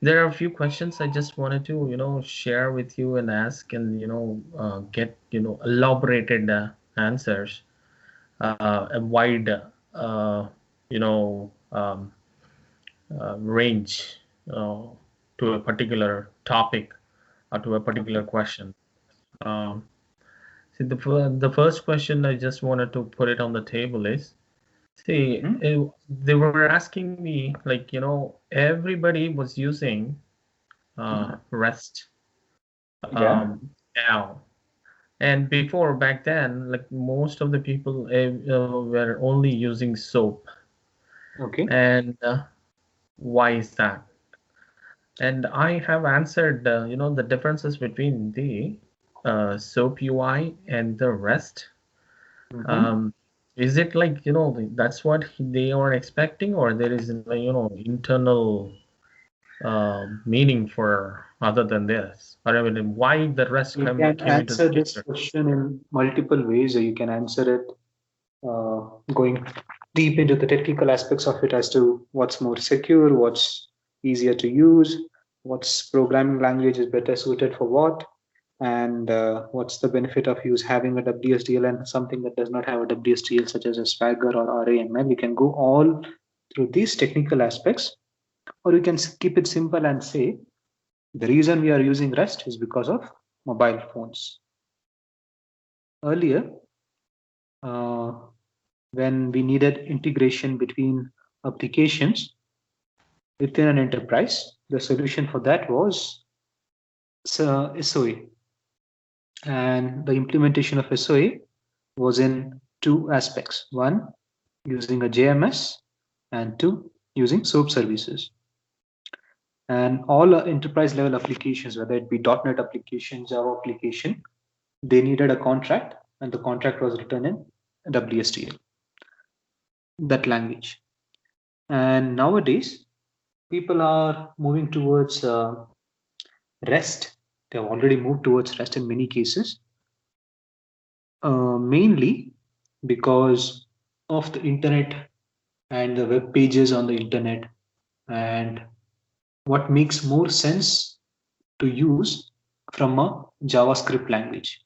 There are a few questions I just wanted to, share with you and ask and, get, elaborated answers, a wide, you know, um, range to a particular topic or to a Okay. particular question. Um, See, the first question I just wanted to put it on the table is, see, Mm-hmm. they were asking me, like, everybody was using REST Yeah. now. And before, back then, like most of the people were only using SOAP. Okay. And why is that? And I have answered, the differences between the SOAP UI and the REST. Mm-hmm. Um, is it like, that's what they are expecting, or there is, internal meaning for other than this? Or I mean, why the rest You came can came into the answer this picture? question in multiple ways. You can answer it going deep into the technical aspects of it as to what's more secure, what's easier to use, what's programming language is better suited for what, and what's the benefit of use having a WSDL and something that does not have a WSDL, such as a Swagger or RAML. You can go all through these technical aspects, or you can keep it simple and say the reason we are using REST is because of mobile phones. Earlier, uh, when we needed integration between applications within an enterprise, the solution for that was SOA. And the implementation of SOA was in two aspects. One, using a JMS, and two, using SOAP services. And all enterprise level applications, whether it be .NET application, Java application, they needed a contract, and the contract was written in WSDL, that language. And nowadays, people are moving towards REST. They have already moved towards REST in many cases, mainly because of the internet and the web pages on the internet. And what makes more sense to use from a JavaScript language?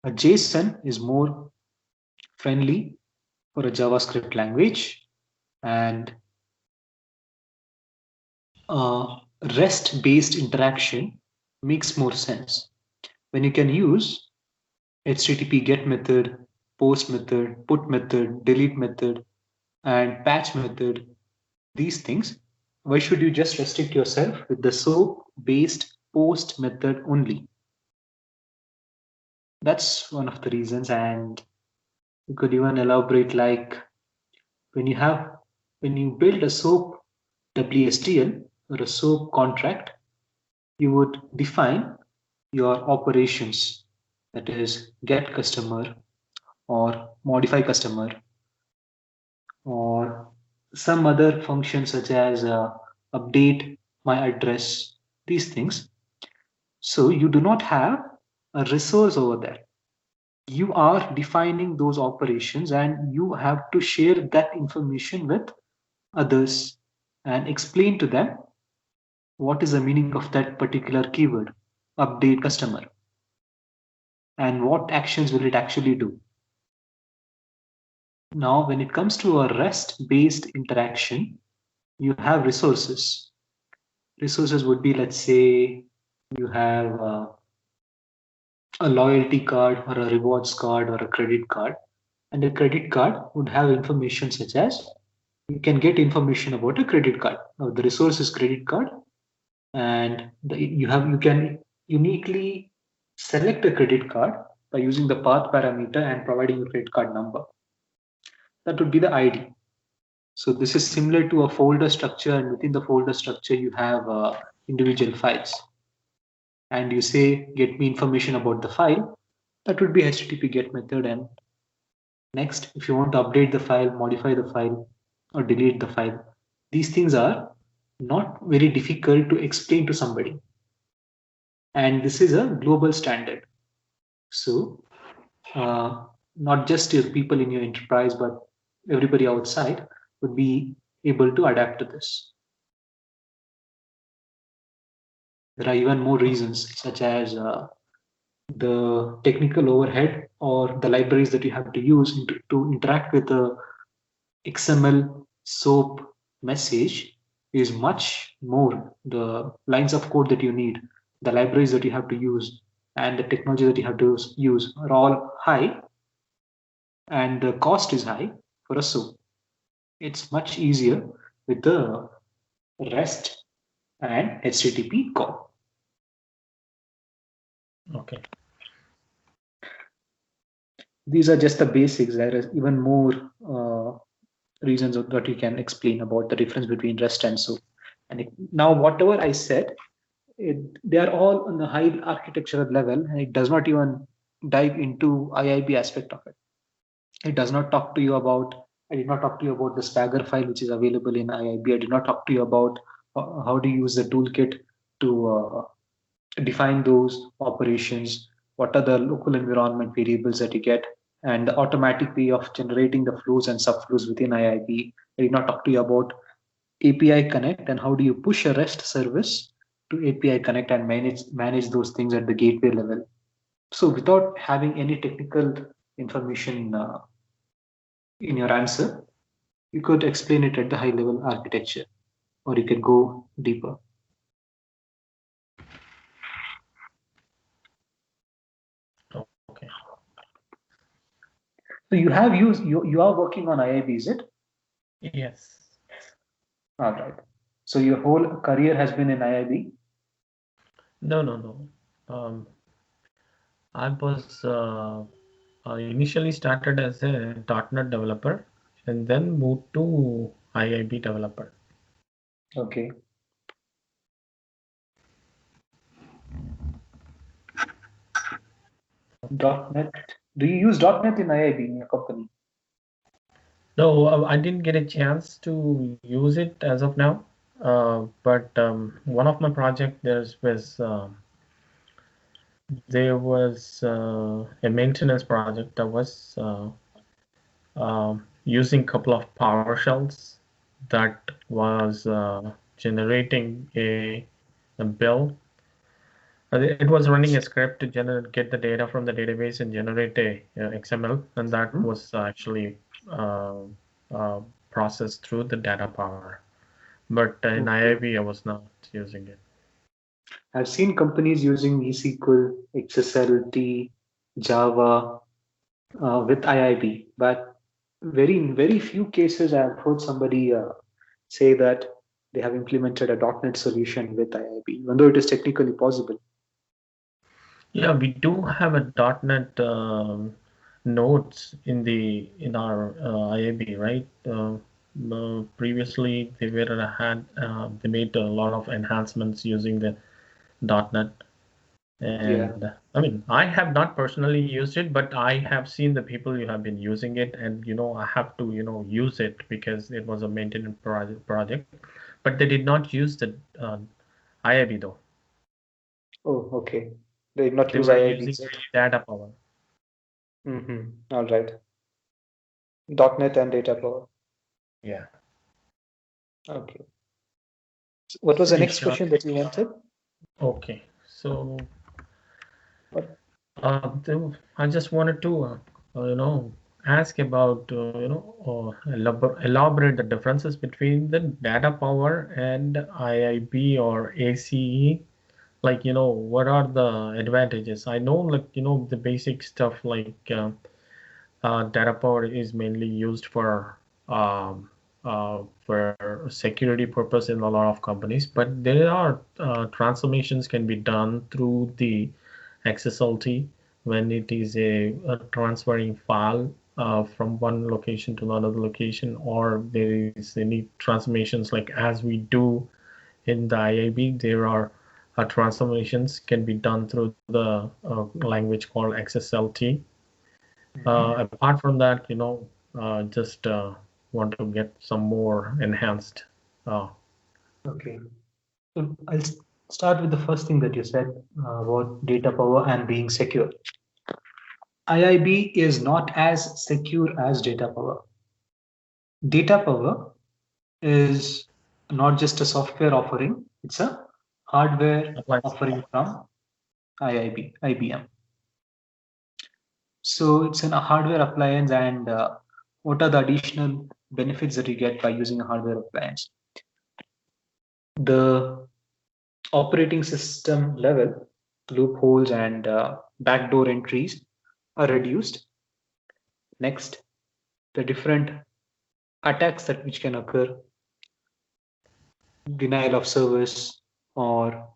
A JSON is more friendly for a JavaScript language, and REST based interaction makes more sense when you can use HTTP get method, post method, put method, delete method, and patch method, these things. Why should you just restrict yourself with the SOAP based post method only? That's one of the reasons. And you could even elaborate, like when you have when you build a SOAP WSDL or a SOAP contract, you would define your operations, that is get customer or modify customer or some other function such as update my address, these things. So you do not have a resource over there. You are defining those operations, and you have to share that information with others and explain to them what is the meaning of that particular keyword, update customer, and what actions will it actually do. Now, when it comes to a REST based interaction, you have resources. Resources would be, let's say, you have a loyalty card or a rewards card or a credit card. And a credit card would have information such as you can get information about a credit card. Now, the resource is credit card, and you can uniquely select a credit card by using the path parameter and providing a credit card number. That would be the ID. So this is similar to a folder structure, and within the folder structure, you have individual files. And you say, get me information about the file. That would be HTTP get method. And next, if you want to update the file, modify the file, or delete the file, these things are not very difficult to explain to somebody. And this is a global standard. So, uh, not just your people in your enterprise, but everybody outside would be able to adapt to this. There are even more reasons, such as the technical overhead or the libraries that you have to use to interact with the XML SOAP message is much more. The lines of code that you need, the libraries that you have to use, and the technology that you have to use are all high, and the cost is high for a SOAP. It's much easier with the REST and HTTP call. Okay. These are just the basics. There is even more reasons that you can explain about the difference between REST and SOAP. And now, whatever I said, they are all on the high architectural level, and it does not even dive into IIB aspect of it. It does not talk to you about. I did not talk to you about the Swagger file which is available in IIB. I did not talk to you about how to use the toolkit to define those operations, what are the local environment variables that you get, and the automatic way of generating the flows and subflows within IIB. I did not talk to you about API Connect and how do you push a REST service to API Connect and manage those things at the gateway level. So without having any technical information in your answer, you could explain it at the high level architecture, or you can go deeper. Okay. So you have used you are working on IIB, is it? Yes. All right. So your whole career has been in IIB? No, no, no. I was initially started as a .NET developer and then moved to IIB developer. Okay. .NET. Do you use .NET in IIB in your company? No, I didn't get a chance to use it as of now. But one of my project there was a maintenance project that was using a couple of PowerShells that was generating a bill. It was running a script to get the data from the database and generate a XML, and that was actually uh, uh, processed through the datapower. But in Okay. IIB, I was not using it. I've seen companies using eSQL, XSLT, Java with IIB, but in very few cases I've heard somebody say that they have implemented a .NET solution with IIB, even though it is technically possible. Yeah, we do have a .NET nodes in our IIB, right? Previously, they made a lot of enhancements using the .NET. Yeah. And I mean, I have not personally used it, but I have seen the people who have been using it, and I have to use it because it was a maintenance project. But they did not use the IIB though. Oh, okay. They did not They use were IIB, using is it? data power. Mm-hmm. All right. .NET and data power. Yeah. Okay. What was the Pretty next sure. question that you wanted? Okay. So What? I just wanted to ask about elaborate the differences between the data power and IIB or ACE. Like, what are the advantages? I know, like, the basic stuff like data power is mainly used for security purpose in a lot of companies, but there are transformations can be done through the XSLT when it is a transferring file from one location to another location, or there is any transformations like as we do in the IIB, there are transformations can be done through the language called XSLT. Apart from that, just want to get some more enhanced. Uh, Okay. So I'll start with the first thing that you said about data power and being secure. IIB is not as secure as data power. Data power is not just a software offering, it's a hardware appliance. offering from IBM. So it's a hardware appliance, and what are the additional benefits that you get by using a hardware appliance? The operating system level loopholes and backdoor entries are reduced. Next, the different attacks that which can occur, denial of service, or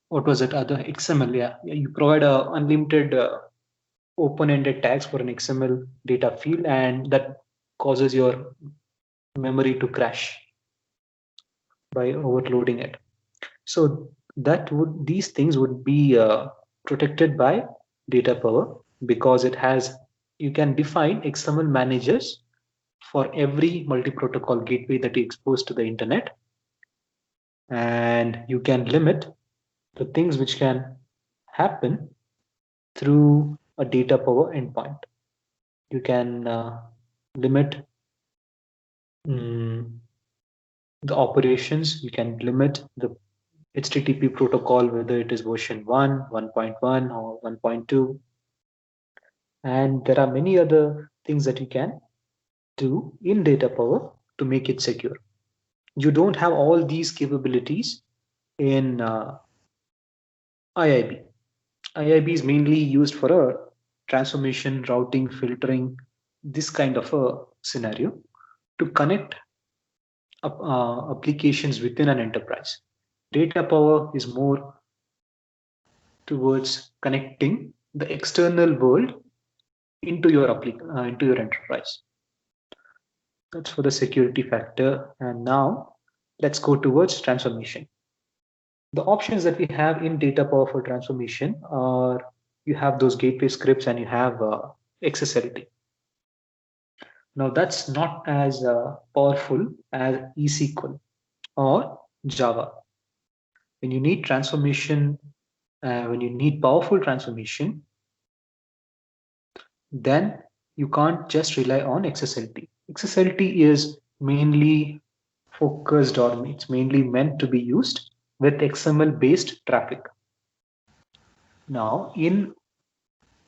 what was it, other XML. Yeah, you provide a unlimited open-ended tags for an XML data field, and that causes your memory to crash by overloading it. So these things would be protected by datapower, because it has, you can define XML managers for every multi-protocol gateway that you expose to the internet, and you can limit the things which can happen through a datapower endpoint. You can limit mm, the operations. You can limit the HTTP protocol, whether it is version 1, 1.1, or 1.2. And there are many other things that you can do in datapower to make it secure. You don't have all these capabilities in IIB. IIB is mainly used for a transformation, routing, filtering, this kind of a scenario to connect applications within an enterprise. Datapower is more towards connecting the external world into your into your enterprise. That's for the security factor. And now let's go towards transformation. The options that we have in datapower for transformation are, you have those gateway scripts and you have XSLT. Now that's not as powerful as eSQL or Java. When you need transformation, when you need powerful transformation, then you can't just rely on XSLT. XSLT is mainly focused, or it's mainly meant to be used with XML based traffic. Now in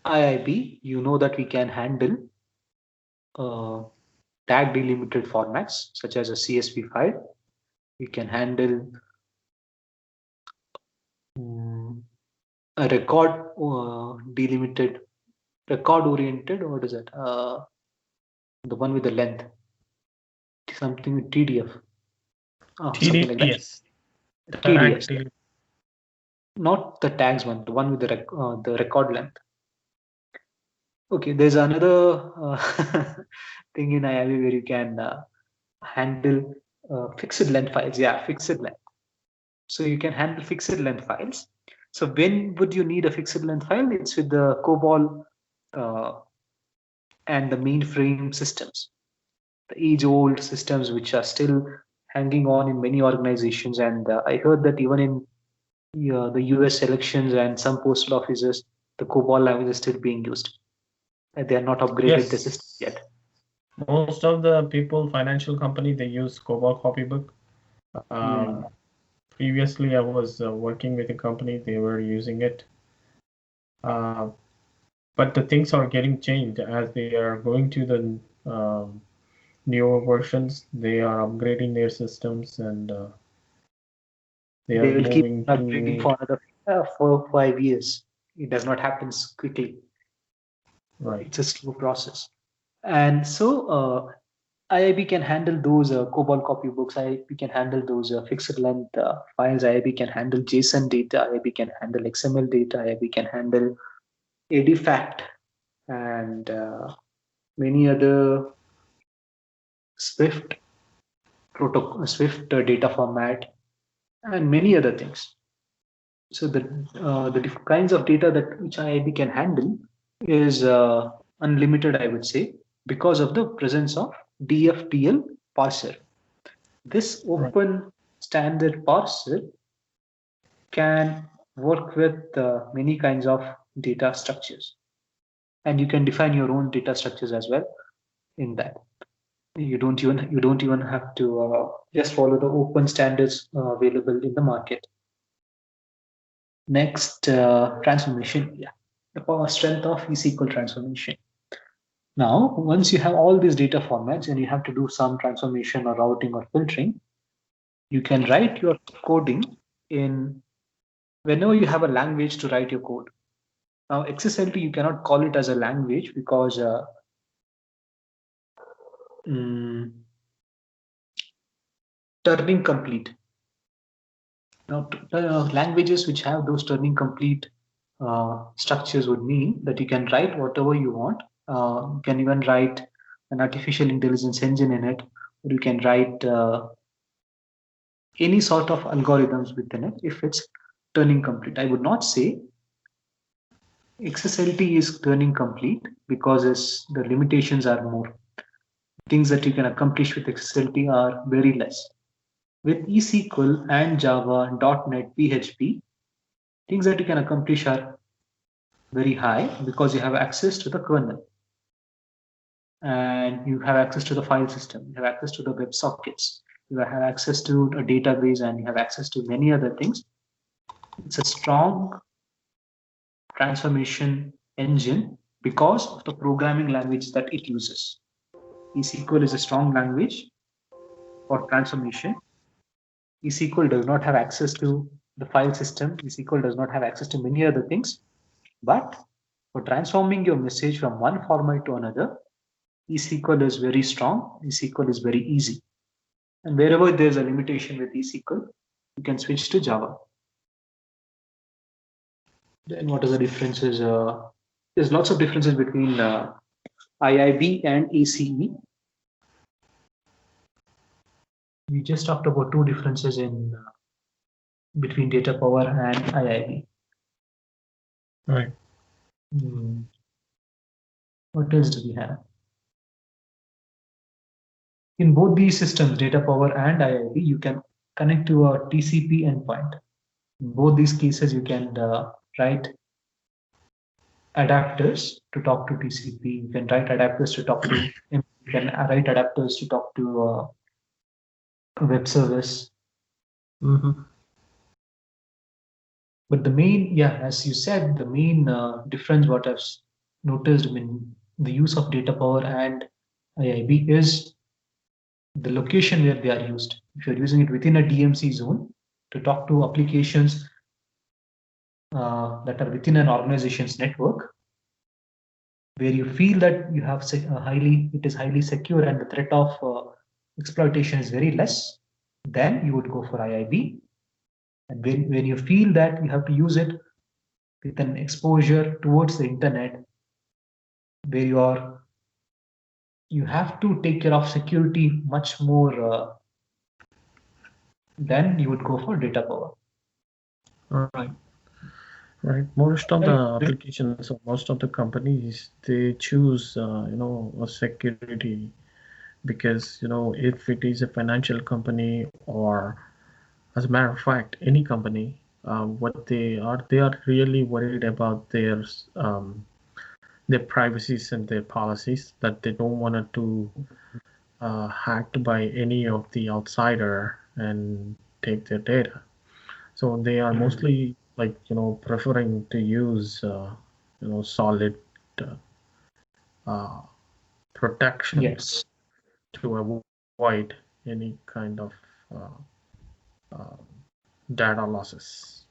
IIB, you know that we can handle tag delimited formats such as a CSV file. We can handle a delimited, record oriented, what is it? The one with the length, something with TDF, something like that. TDS. TDS, not the tags one, the one with the record length. Okay, there's another thing in IIB where you can handle fixed length files. Yeah, fixed length. So you can handle fixed length files. So when would you need a fixed length file? It's with the COBOL and the mainframe systems, the age-old systems which are still hanging on in many organizations. And I heard that even in the US elections and some postal offices, the COBOL language is still being used. They are not upgraded the system Yes. yet. Most of the people, financial company, they use COBOL copybook. Previously, I was working with a company, they were using it. But the things are getting changed as they are going to the newer versions. They are upgrading their systems, and they They are will keep moving upgrading to, for another 4 or 5 years. It does not happen quickly. right. It's a slow process. And so IIB can handle those COBOL copybooks. IIB can handle those fixed length files. IIB can handle JSON data. IIB can handle XML data. IIB can handle ADFACT and many other Swift protocol, Swift data format, and many other things. So the different kinds of data that which IIB can handle is unlimited, I would say, because of the presence of DFTL parser. This Right. open standard parser can work with many kinds of data structures, and you can define your own data structures as well in that. You don't even have to just follow the open standards available in the market. Next, transformation. Yeah, the power strength of eSQL transformation. Now, once you have all these data formats and you have to do some transformation or routing or filtering, you can write your coding in whenever you have a language to write your code. Now, XSLT, you cannot call it as a language because mm, turning complete. Now, languages which have those turning complete structures would mean that you can write whatever you want. You can even write an artificial intelligence engine in it, or you can write any sort of algorithms within it if it's turning complete. I would not say XSLT is turning complete because the limitations are more. Things that you can accomplish with XSLT are very less. With eSQL and Java, .NET, PHP, things that you can accomplish are very high because you have access to the kernel and you have access to the file system, you have access to the web sockets, you have access to a database, and you have access to many other things. It's a strong transformation engine because of the programming language that it uses. eSQL is a strong language for transformation. eSQL does not have access to the file system. eSQL does not have access to many other things. But for transforming your message from one format to another, eSQL is very strong. eSQL is very easy. And wherever there's a limitation with eSQL, you can switch to Java. Then what are the differences? There's lots of differences between IIB and ACE. We just talked about two differences in between datapower and IIB. Right. What else do we have? In both these systems, datapower and IIB, you can connect to a TCP endpoint. In both these cases, you can write adapters to talk to TCP. You can write adapters to talk to. You can write adapters to talk to a web service. But the main, yeah, as you said, the main difference what I've noticed in the use of datapower and IIB is the location where they are used. If you're using it within a DMZ zone to talk to applications that are within an organization's network, where you feel that you have it is highly secure and the threat of exploitation is very less, then you would go for IIB. And when you feel that you have to use it with an exposure towards the internet, where you have to take care of security much more, then you would go for datapower. Right. Right. Most of the applications or most of the companies, they choose, a security because, if it is a financial company or as a matter of fact, any company, what they are really worried about their privacies and their policies that they don't want it to hacked by any of the outsider and take their data. So they are mostly like preferring to use solid uh, protection Yes. to avoid any kind of uh, data losses.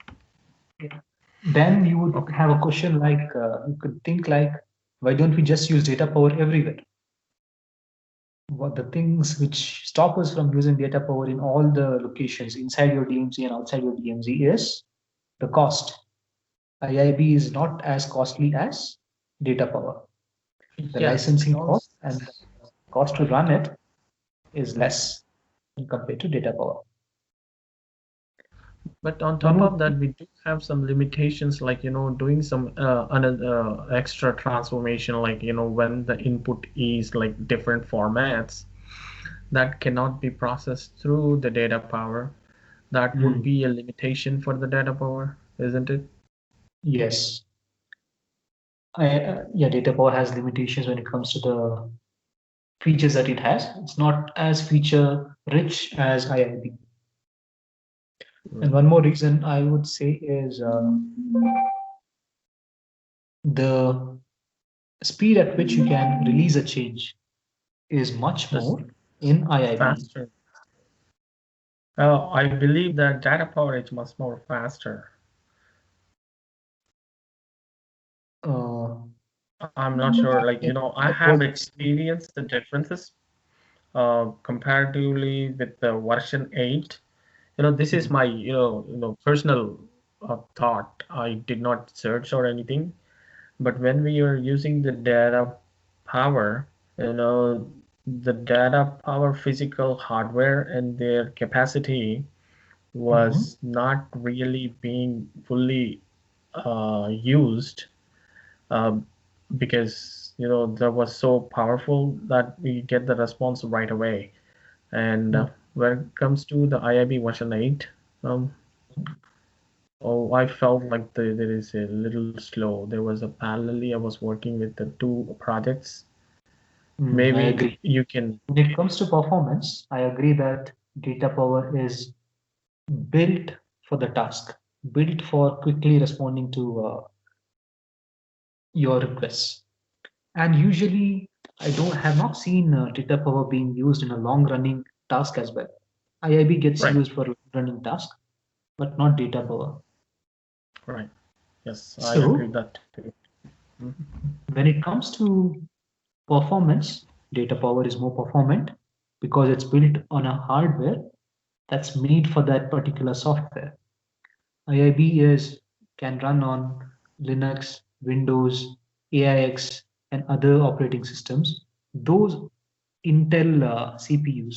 Yeah. Then you would have a question like, you could think like, why don't we just use datapower everywhere? What the things which stop us from using datapower in all the locations inside your DMZ and outside your DMZ is the cost. IIB is not as costly as datapower. The Yes, licensing cost and the cost to run it is less compared to datapower. but on top of that, we do have some limitations, like doing some another extra transformation, like when the input is like different formats that cannot be processed through the data power. That would be a limitation for the data power, isn't it? Yes. Yeah, datapower has limitations when it comes to the features that it has. It's not as feature rich as IIB. And one more reason I would say is the speed at which you can release a change is much Just more in IIB. faster. I believe that data power is much more faster. Uh, I'm not sure, like, I at have what experienced the differences comparatively with the version 8. This is my, personal thought. I did not search or anything, but when we are using the data power, the data power physical hardware and their capacity Mhm. was not really being fully used, um, because that was so powerful that we get the response right away. And when it comes to the IIB version 8, um, oh, I felt like there is a little slow. There was a parallelly I was working with the two projects. I Maybe agree. you can. When it comes to performance, I agree that data power is built for the task, built for quickly responding to your requests. And usually, I don't have not seen data power being used in a long running task as well. IIB gets Right, used for running task, but not data power. right. Yes, I agree So, that too. Mhm. when it comes to performance, data power is more performant because it's built on a hardware that's made for that particular software. IIB is can run on Linux, Windows, AIX, and other operating systems. Those Intel CPUs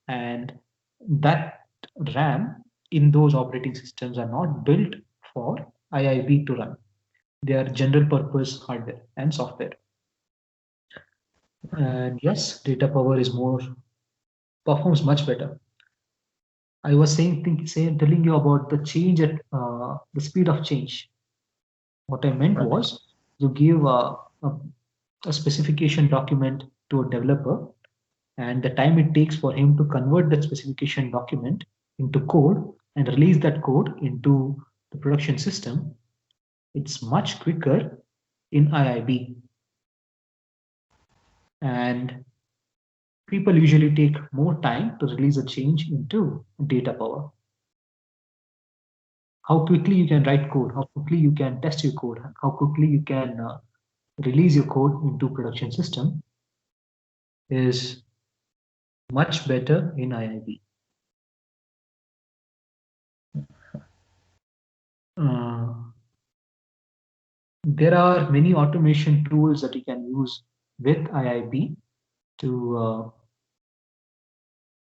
and that RAM in those operating systems are not built for IIB to run. They are general purpose hardware and software. And yes, data power is more performs much better. I was telling you about the change at the speed of change. What I meant Right, was you give a specification document to a developer, and the time it takes for him to convert that specification document into code and release that code into the production system, it's much quicker in IIB. And people usually take more time to release a change into data power. How quickly you can write code, how quickly you can test your code, how quickly you can release your code into production system is much better in IIB. Uh, there are many automation tools that you can use with IIB to.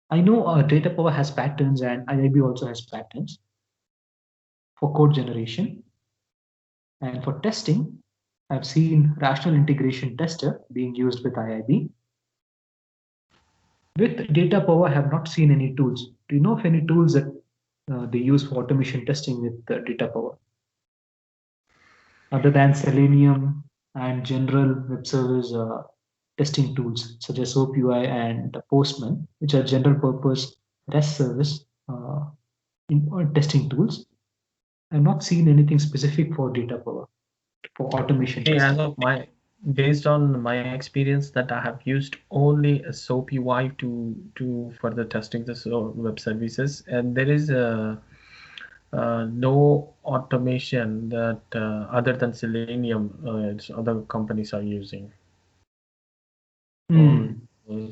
I know Data Power has patterns and IIB also has patterns for code generation and for testing. I've seen rational integration tester being used with IIB. With Data Power, I have not seen any tools. Do you know of any tools that they use for automation testing with Data Power other than Selenium and general web service testing tools such as SoapUI and Postman, which are general purpose REST service testing tools? I've not seen anything specific for Data Power for automation See, as testing. of based on my experience, that I have used only a SOAP UI to further testing the web services, and there is no automation that other than Selenium, other companies are using. All Hmm.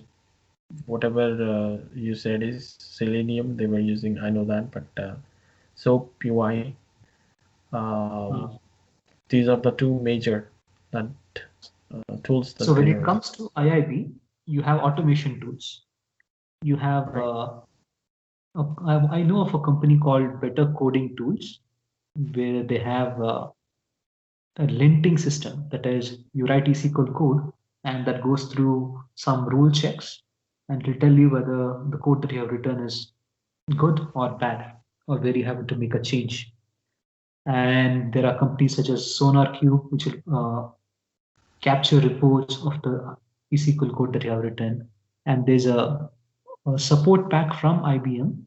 whatever you said is Selenium they were using. I know that, but SOAP UI, um, Uh, these are the two major that tools so that when they it are. comes to IIB, you have automation tools. You have Right. I know of a company called Better Coding Tools, where they have a linting system. That is, you write EC code and that goes through some rule checks and will tell you whether the code that you have written is good or bad, or where you have to make a change. And there are companies such as SonarQube, which will capture reports of the SQL code that you have written, and there's a support pack from IBM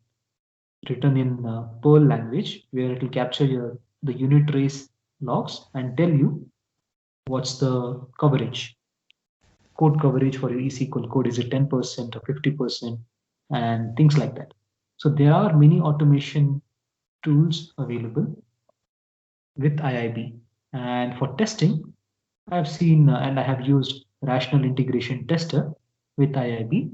written in Perl language where it will capture the unit trace logs and tell you what's the coverage, code coverage for your SQL code. Is it 10% or 50%, and things like that. So there are many automation tools available with IIB. And for testing, I've seen and I have used rational integration tester with IIB.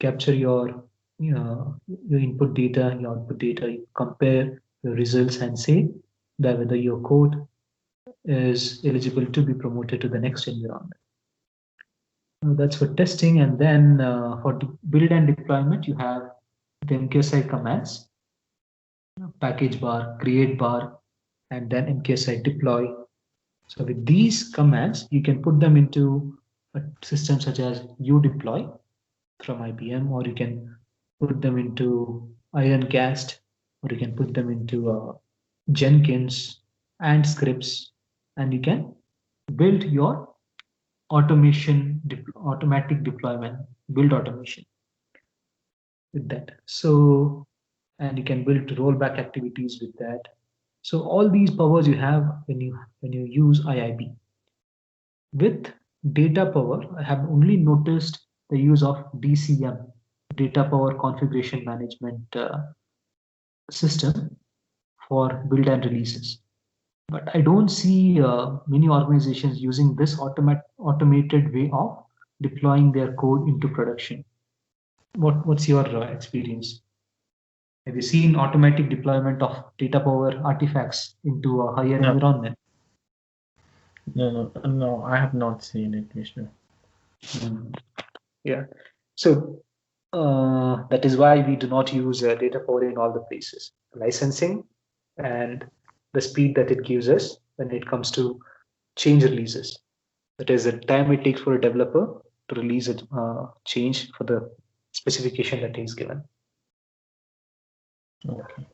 Capture your input data, your output data, you compare your results and say that whether your code is eligible to be promoted to the next environment. That's for testing. And then for build and deployment, you have the MQSI commands, package bar, create bar, and then MQSI deploy. So with these commands, you can put them into a system such as udeploy from IBM, or you can put them into Ironcast, or you can put them into Jenkins and scripts, and you can build your automatic deployment, build automation with that. So, and you can build rollback activities with that. So all these powers you have when you use IIB. With datapower, I have only noticed the use of DCM, data power configuration management system for build and releases. But I don't see many organizations using this automated way of deploying their code into production. What's your experience? Have you seen automatic deployment of data power artifacts into a higher No, environment? no, I have not seen it, Vishnu. Mm, yeah. So that is why we do not use data power in all the places. Licensing and the speed that it gives us when it comes to change releases. That is the time it takes for a developer to release a change for the specification that is given. Okay.